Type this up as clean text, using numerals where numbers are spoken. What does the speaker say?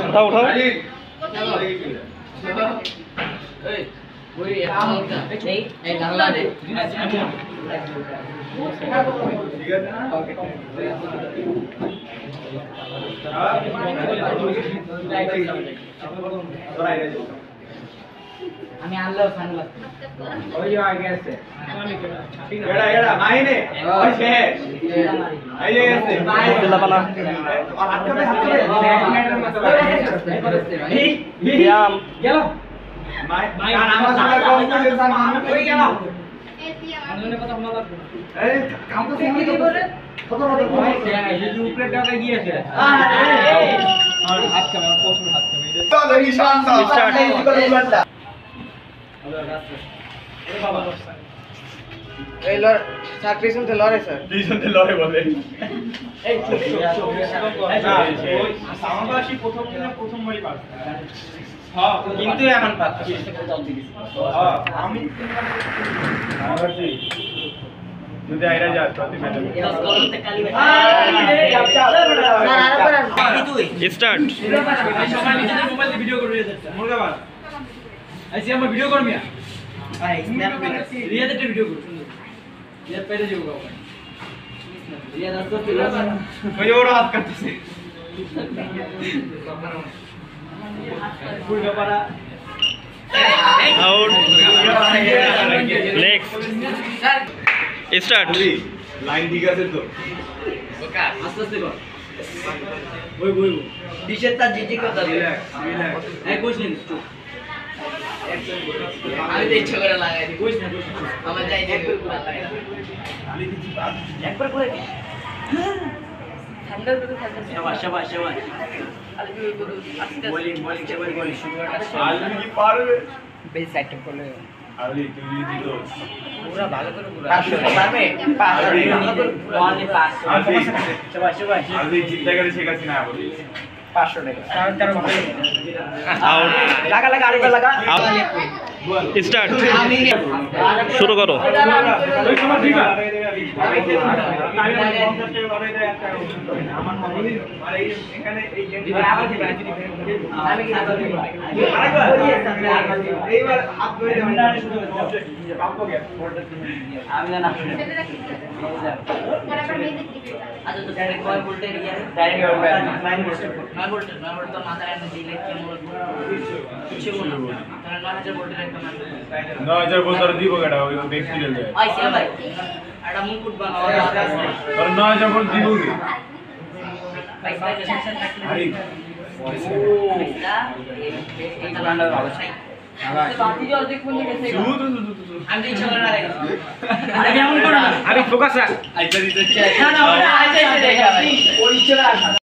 উঠাও উঠাও আমি আনলো সানগ্লাস ওই আগে আছে এড়া এড়া মাইনে ওই শেষ এই যে আছে দিলা বানা হাত কাটে ইয়াম গেল মাই কান আমার সাথে কম করে সান আমি কই গেল আনলে কথা শোনা লাগবে এই কাম তো কি করে কত কত এই উপরে টাকা গিয়েছে হাত কামে প্রথম হাত কামে তো দেখি শান্ত স্টার্ট এই লর স্যার পিছন থেকে লড়ে স্যার পিছনতে লড়ে বলে এই চুপ সামগ্রাসী প্রথম দিনে প্রথম বই পাস কিন্তু এখন পাচ্ছি আমি যদি আইরা যা তো তুই মেলে স্টার্ট সবাই নিজেদের মোবাইল দিয়ে ভিডিও করে যাচ্ছে মুরগাবাদ আইসি আমরা ভিডিও করব মিয়া ভাই স্ন্যাপ রিয়াদ একটা ভিডিও কর সুন্দর রিয়াদ পেতে যাবো বাবা রিয়াদ আসতো ওই ওর হাত কাটতেছে Murgapara out next start line ঠিক আছে তো ওকা আস্তে আস্তে কর বই বই বিশের তার জিজি কথা এই কোশ নিন চুপ আমি তো ইচ্ছা করে লাগাই দিই কোশ না আমার যাই একবার করে ঠান্ডার ভিতরে থাকতে শাবাশ শাবাশ শাবাশ বোলিং বোলিং সবাই বোলিং শুরু একটা আলু কি পারবে বেশ সাইড করলে আলু তুই দিলো পুরো ভালো করে পুরো পারবে পাস ওয়ানলি পাস আলু শাবাশ শাবাশ আলু চিন্তা করে শেখাছি না বলি 500 টাকা কারণ আউট লাগা লাগা আরেকবার লাগা স্টার্ট শুরু করো ওই সময় ঠিক আছে আমার মনে আরে এখানে এই আবার দিবা আমি কি হাত দিব এইবার হাত ধরে কাপড় গেছে আমি জানা আচ্ছা তো ডাইরেক্ট কল বলতে রিয়া ডাইরেক্ট লাইন বলতে নয় বলতে তো মাথায় এনে দিলে কি মনে কিছু না কারণ 9000 বলতে একটা মাত্র 9000 বলতে দিব কেডা ওই ব্যক্তি রে যায় আই সে ভাই এটা মুকুট বানাও আর 9000 বল দিব কি পয়সা সেকশন থাকলে আরে এটা লান্ডা ভালো চাই বাকি জলদি কোন দিকে গেছে আমি ইচ্ছা করে না রেখেছি আরে কেমন করো না আরে ফোকাস রাখ না না ওটা আইছে দেখা ভাই ওই ইচ্ছা